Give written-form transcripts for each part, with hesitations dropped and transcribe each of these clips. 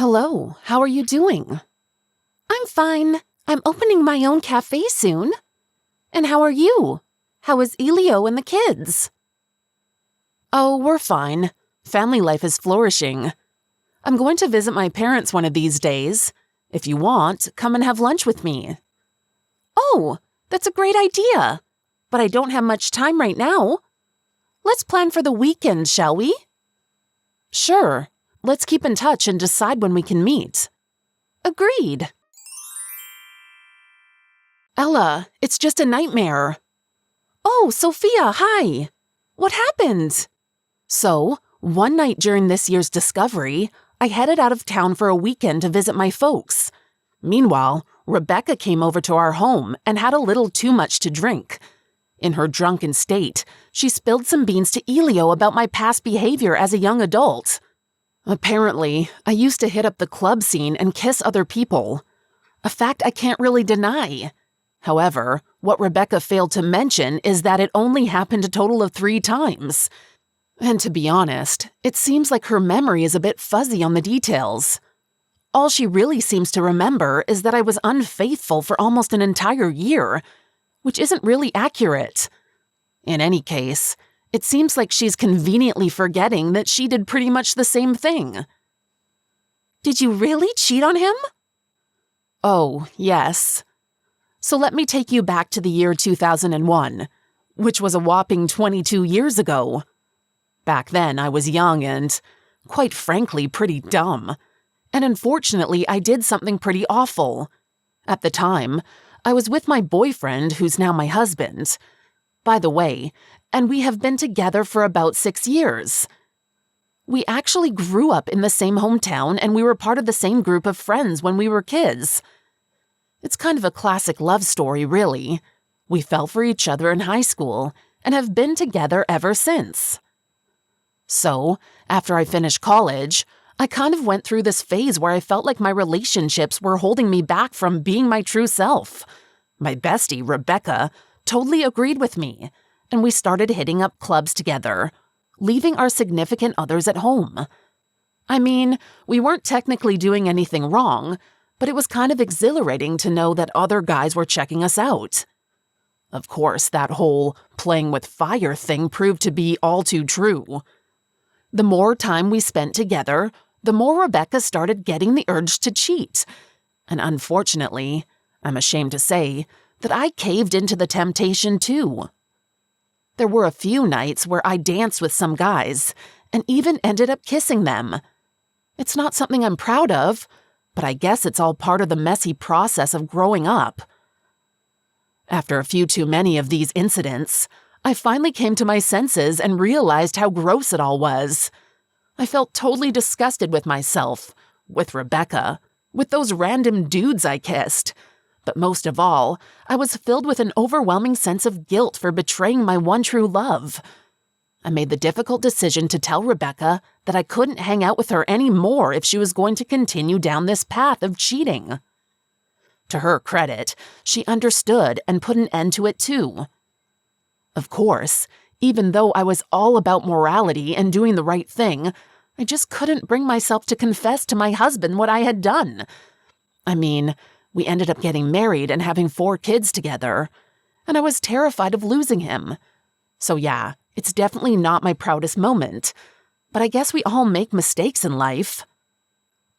Hello, how are you doing? I'm fine. I'm opening my own cafe soon. And how are you? How is Elio and the kids? Oh, we're fine. Family life is flourishing. I'm going to visit my parents one of these days. If you want, come and have lunch with me. Oh, that's a great idea. But I don't have much time right now. Let's plan for the weekend, shall we? Sure. Let's keep in touch and decide when we can meet. Agreed. Ella, it's just a nightmare. Oh, Sophia, hi. What happened? So, one night during this year's discovery, I headed out of town for a weekend to visit my folks. Meanwhile, Rebecca came over to our home and had a little too much to drink. In her drunken state, she spilled some beans to Elio about my past behavior as a young adult. Apparently, I used to hit up the club scene and kiss other people, a fact I can't really deny. However, what Rebecca failed to mention is that it only happened a total of 3 times. And to be honest, it seems like her memory is a bit fuzzy on the details. All she really seems to remember is that I was unfaithful for almost an entire year, which isn't really accurate. In any case, it seems like she's conveniently forgetting that she did pretty much the same thing. Did you really cheat on him? Oh, yes. So let me take you back to the year 2001, which was a whopping 22 years ago. Back then, I was young and, quite frankly, pretty dumb. And unfortunately, I did something pretty awful. At the time, I was with my boyfriend, who's now my husband. By the way, and we have been together for about 6 years. We actually grew up in the same hometown and we were part of the same group of friends when we were kids. It's kind of a classic love story, really. We fell for each other in high school and have been together ever since. So, after I finished college, I kind of went through this phase where I felt like my relationships were holding me back from being my true self. My bestie, Rebecca, totally agreed with me, and we started hitting up clubs together, leaving our significant others at home. I mean, we weren't technically doing anything wrong, but it was kind of exhilarating to know that other guys were checking us out. Of course, that whole playing with fire thing proved to be all too true. The more time we spent together, the more Rebecca started getting the urge to cheat. And unfortunately, I'm ashamed to say, that I caved into the temptation too. There were a few nights where I danced with some guys and even ended up kissing them. It's not something I'm proud of, but I guess it's all part of the messy process of growing up. After a few too many of these incidents, I finally came to my senses and realized how gross it all was. I felt totally disgusted with myself, with Rebecca, with those random dudes I kissed. But most of all, I was filled with an overwhelming sense of guilt for betraying my one true love. I made the difficult decision to tell Rebecca that I couldn't hang out with her anymore if she was going to continue down this path of cheating. To her credit, she understood and put an end to it too. Of course, even though I was all about morality and doing the right thing, I just couldn't bring myself to confess to my husband what I had done. I mean, we ended up getting married and having 4 kids together, and I was terrified of losing him. So yeah, it's definitely not my proudest moment, but I guess we all make mistakes in life.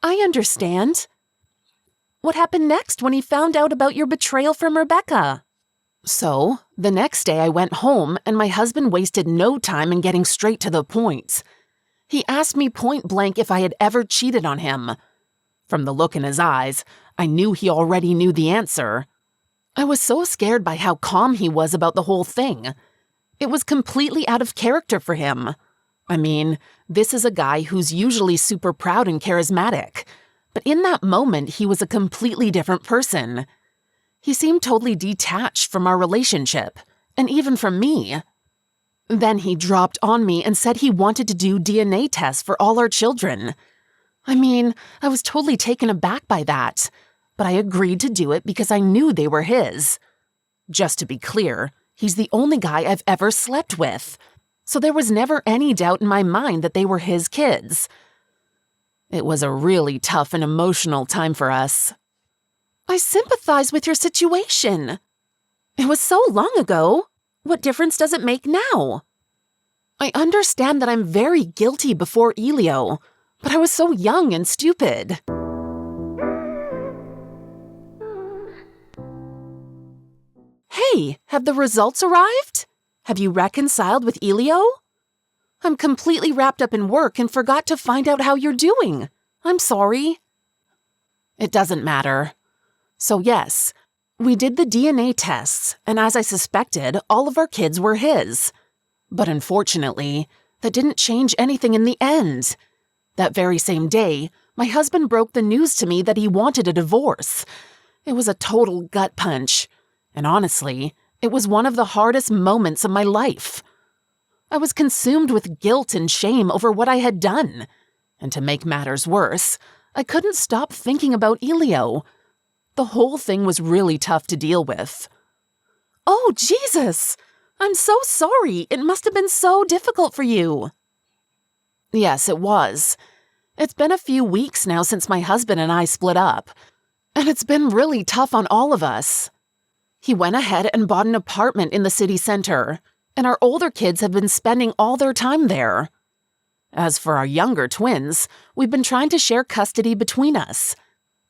I understand. What happened next when he found out about your betrayal from Rebecca? So, the next day I went home and my husband wasted no time in getting straight to the point. He asked me point blank if I had ever cheated on him. From the look in his eyes, I knew he already knew the answer. I was so scared by how calm he was about the whole thing. It was completely out of character for him. I mean, this is a guy who's usually super proud and charismatic, but in that moment he was a completely different person. He seemed totally detached from our relationship, and even from me. Then he dropped on me and said he wanted to do DNA tests for all our children. I mean, I was totally taken aback by that, but I agreed to do it because I knew they were his. Just to be clear, he's the only guy I've ever slept with, so there was never any doubt in my mind that they were his kids. It was a really tough and emotional time for us. I sympathize with your situation. It was so long ago. What difference does it make now? I understand that I'm very guilty before Elio, but I was so young and stupid. Hey, have the results arrived? Have you reconciled with Elio? I'm completely wrapped up in work and forgot to find out how you're doing. I'm sorry. It doesn't matter. So yes, we did the DNA tests, and as I suspected, all of our kids were his. But unfortunately, that didn't change anything in the end. That very same day, my husband broke the news to me that he wanted a divorce. It was a total gut punch. And honestly, it was one of the hardest moments of my life. I was consumed with guilt and shame over what I had done. And to make matters worse, I couldn't stop thinking about Elio. The whole thing was really tough to deal with. Oh, Jesus! I'm so sorry. It must have been so difficult for you. Yes, it was. It's been a few weeks now since my husband and I split up. And it's been really tough on all of us. He went ahead and bought an apartment in the city center, and our older kids have been spending all their time there. As for our younger twins, we've been trying to share custody between us.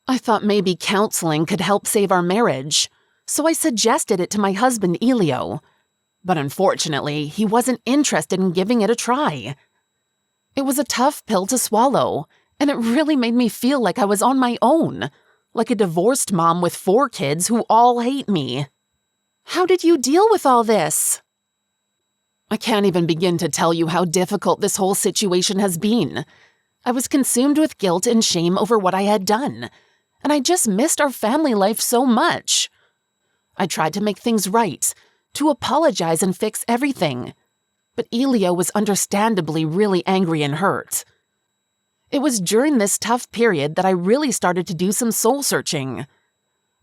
I thought maybe counseling could help save our marriage, so I suggested it to my husband Elio. But unfortunately, he wasn't interested in giving it a try. It was a tough pill to swallow, and it really made me feel like I was on my own, like a divorced mom with 4 kids who all hate me. How did you deal with all this? I can't even begin to tell you how difficult this whole situation has been. I was consumed with guilt and shame over what I had done, and I just missed our family life so much. I tried to make things right, to apologize and fix everything, but Elio was understandably really angry and hurt. It was during this tough period that I really started to do some soul-searching.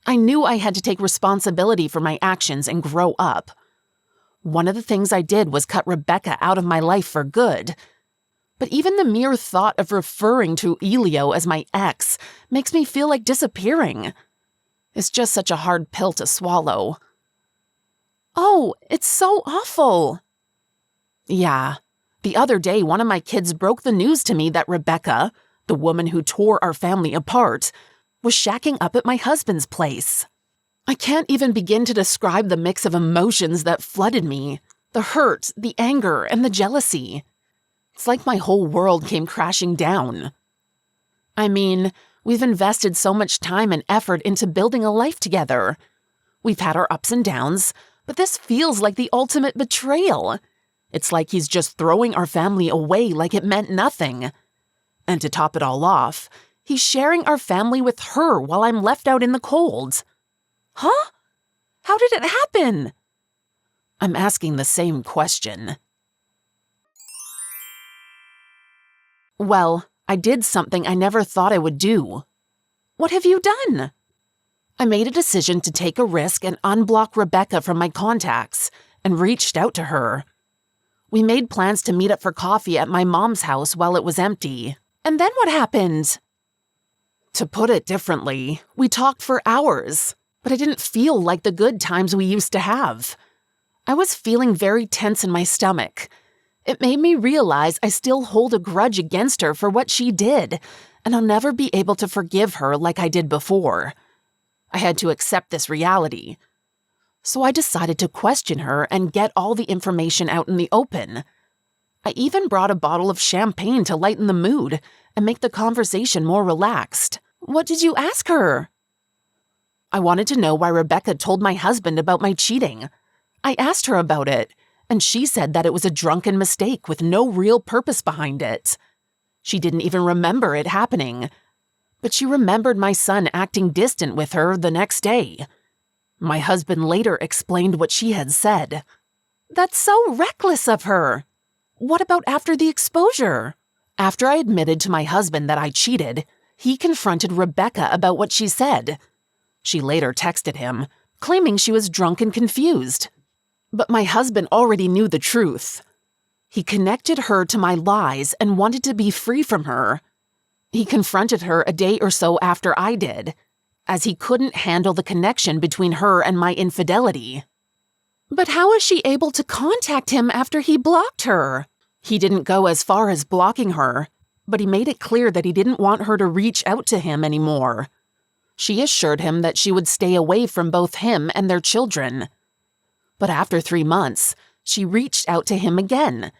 I knew I had to take responsibility for my actions and grow up. One of the things I did was cut Rebecca out of my life for good. But even the mere thought of referring to Elio as my ex makes me feel like disappearing. It's just such a hard pill to swallow. Oh, it's so awful. Yeah. The other day, one of my kids broke the news to me that Rebecca, the woman who tore our family apart, was shacking up at my husband's place. I can't even begin to describe the mix of emotions that flooded me. The hurt, the anger, and the jealousy. It's like my whole world came crashing down. I mean, we've invested so much time and effort into building a life together. We've had our ups and downs, but this feels like the ultimate betrayal. It's like he's just throwing our family away like it meant nothing. And to top it all off, he's sharing our family with her while I'm left out in the cold. Huh? How did it happen? I'm asking the same question. Well, I did something I never thought I would do. What have you done? I made a decision to take a risk and unblock Rebecca from my contacts and reached out to her. We made plans to meet up for coffee at my mom's house while it was empty. And then what happened? To put it differently, we talked for hours, but I didn't feel like the good times we used to have. I was feeling very tense in my stomach. It made me realize I still hold a grudge against her for what she did, and I'll never be able to forgive her like I did before. I had to accept this reality. So I decided to question her and get all the information out in the open. I even brought a bottle of champagne to lighten the mood and make the conversation more relaxed. What did you ask her? I wanted to know why Rebecca told my husband about my cheating. I asked her about it, and she said that it was a drunken mistake with no real purpose behind it. She didn't even remember it happening, but she remembered my son acting distant with her the next day. My husband later explained what she had said. That's so reckless of her. What about after the exposure? After I admitted to my husband that I cheated, he confronted Rebecca about what she said. She later texted him, claiming she was drunk and confused. But my husband already knew the truth. He connected her to my lies and wanted to be free from her. He confronted her a day or so after I did, as he couldn't handle the connection between her and my infidelity. But how is she able to contact him after he blocked her? He didn't go as far as blocking her, but he made it clear that he didn't want her to reach out to him anymore. She assured him that she would stay away from both him and their children. But after 3 months, she reached out to him again.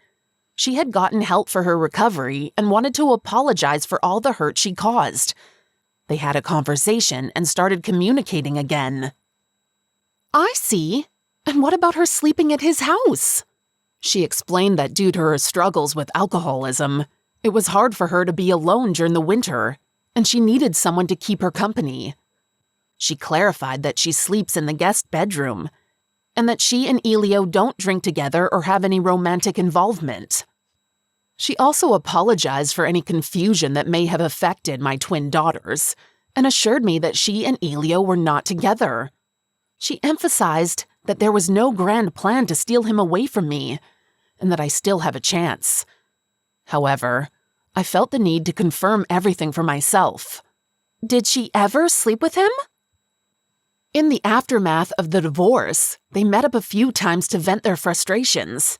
She had gotten help for her recovery and wanted to apologize for all the hurt she caused. They had a conversation and started communicating again. I see. And what about her sleeping at his house? She explained that due to her struggles with alcoholism, it was hard for her to be alone during the winter, and she needed someone to keep her company. She clarified that she sleeps in the guest bedroom, and that she and Elio don't drink together or have any romantic involvement. She also apologized for any confusion that may have affected my twin daughters, and assured me that she and Elio were not together. She emphasized that there was no grand plan to steal him away from me, and that I still have a chance. However, I felt the need to confirm everything for myself. Did she ever sleep with him? In the aftermath of the divorce, they met up a few times to vent their frustrations.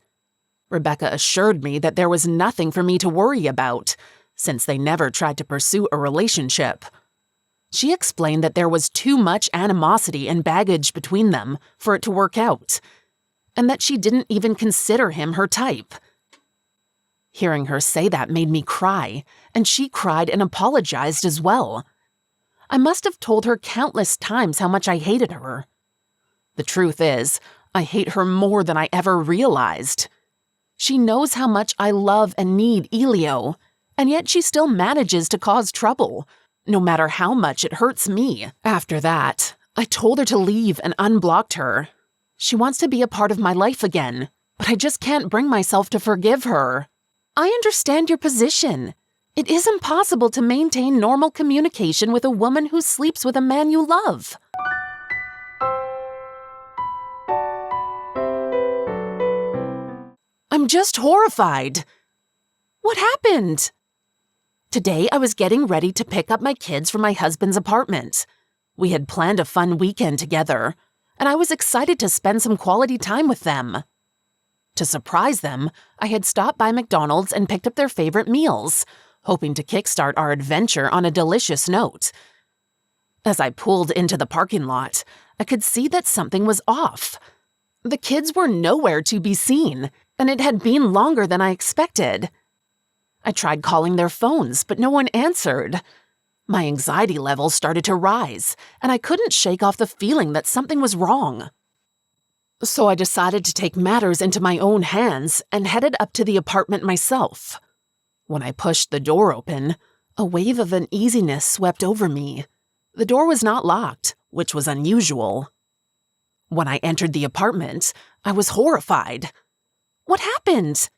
Rebecca assured me that there was nothing for me to worry about, since they never tried to pursue a relationship. She explained that there was too much animosity and baggage between them for it to work out, and that she didn't even consider him her type. Hearing her say that made me cry, and she cried and apologized as well. I must have told her countless times how much I hated her. The truth is, I hate her more than I ever realized. She knows how much I love and need Elio, and yet she still manages to cause trouble, no matter how much it hurts me. After that, I told her to leave and unblocked her. She wants to be a part of my life again, but I just can't bring myself to forgive her. I understand your position. It is impossible to maintain normal communication with a woman who sleeps with a man you love. I'm just horrified. What happened? Today, I was getting ready to pick up my kids from my husband's apartment. We had planned a fun weekend together, and I was excited to spend some quality time with them. To surprise them, I had stopped by McDonald's and picked up their favorite meals, hoping to kickstart our adventure on a delicious note. As I pulled into the parking lot, I could see that something was off. The kids were nowhere to be seen, and it had been longer than I expected. I tried calling their phones, but no one answered. My anxiety levels started to rise, and I couldn't shake off the feeling that something was wrong. So I decided to take matters into my own hands and headed up to the apartment myself. When I pushed the door open, a wave of uneasiness swept over me. The door was not locked, which was unusual. When I entered the apartment, I was horrified. What happened?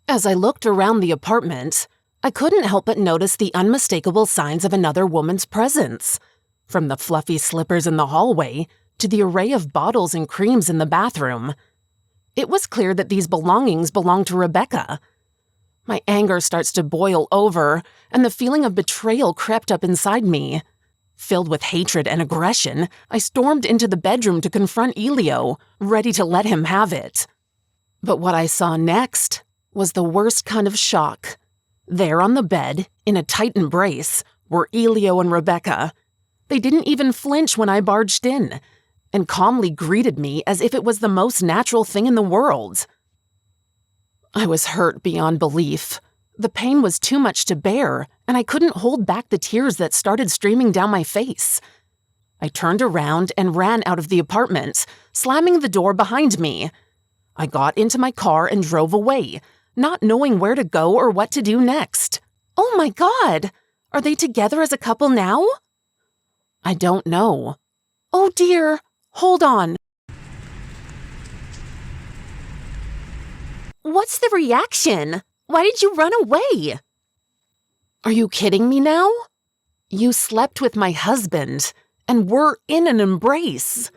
As I looked around the apartment, I couldn't help but notice the unmistakable signs of another woman's presence, from the fluffy slippers in the hallway to the array of bottles and creams in the bathroom. It was clear that these belongings belonged to Rebecca. My anger starts to boil over, and the feeling of betrayal crept up inside me. Filled with hatred and aggression, I stormed into the bedroom to confront Elio, ready to let him have it. But what I saw next was the worst kind of shock. There on the bed, in a tight embrace, were Elio and Rebecca. They didn't even flinch when I barged in, and calmly greeted me as if it was the most natural thing in the world. I was hurt beyond belief. The pain was too much to bear, and I couldn't hold back the tears that started streaming down my face. I turned around and ran out of the apartment, slamming the door behind me. I got into my car and drove away, not knowing where to go or what to do next. Oh my God! Are they together as a couple now? I don't know. Oh dear, hold on. What's the reaction? Why did you run away? Are you kidding me now? You slept with my husband, and we're in an embrace.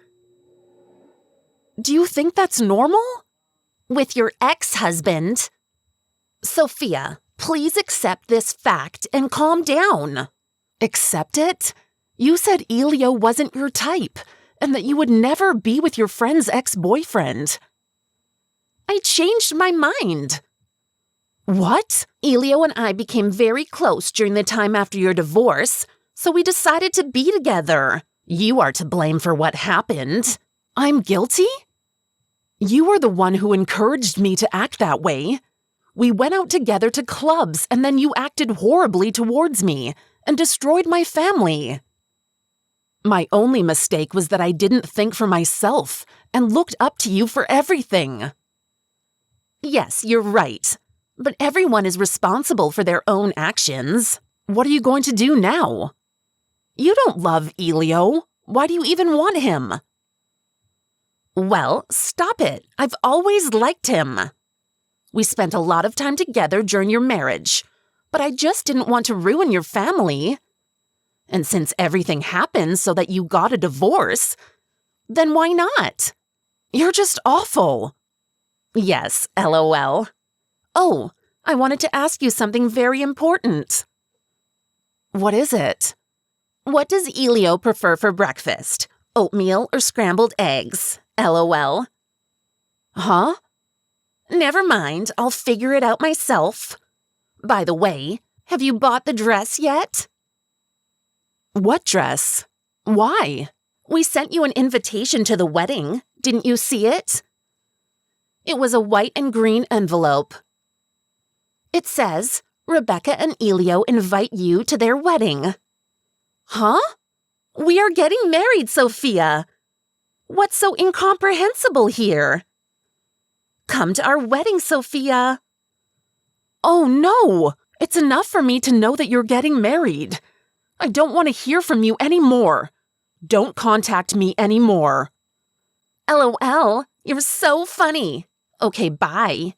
Do you think that's normal? With your ex-husband? Sophia, Please accept this fact and calm down. Accept it? You said Elio wasn't your type, and that you would never be with your friend's ex-boyfriend. I changed my mind. What? Elio and I became very close during the time after your divorce, so we decided to be together. You are to blame for what happened. I'm guilty? You were the one who encouraged me to act that way. We went out together to clubs, and then you acted horribly towards me and destroyed my family. My only mistake was that I didn't think for myself and looked up to you for everything. Yes, you're right, but everyone is responsible for their own actions. What are you going to do now? You don't love Elio. Why do you even want him? Well, stop it. I've always liked him. We spent a lot of time together during your marriage, but I just didn't want to ruin your family. And since everything happened so that you got a divorce, then why not? You're just awful. Yes, LOL. Oh, I wanted to ask you something very important. What is it? What does Elio prefer for breakfast? Oatmeal or scrambled eggs? LOL. Huh? Never mind, I'll figure it out myself. By the way, have you bought the dress yet? What dress? Why? We sent you an invitation to the wedding. Didn't you see it? It was a white and green envelope. It says, Rebecca and Elio invite you to their wedding. Huh? We are getting married, Sophia. What's so incomprehensible here? Come to our wedding, Sophia. Oh no! It's enough for me to know that you're getting married. I don't want to hear from you anymore. Don't contact me anymore. LOL, you're so funny. Okay, bye.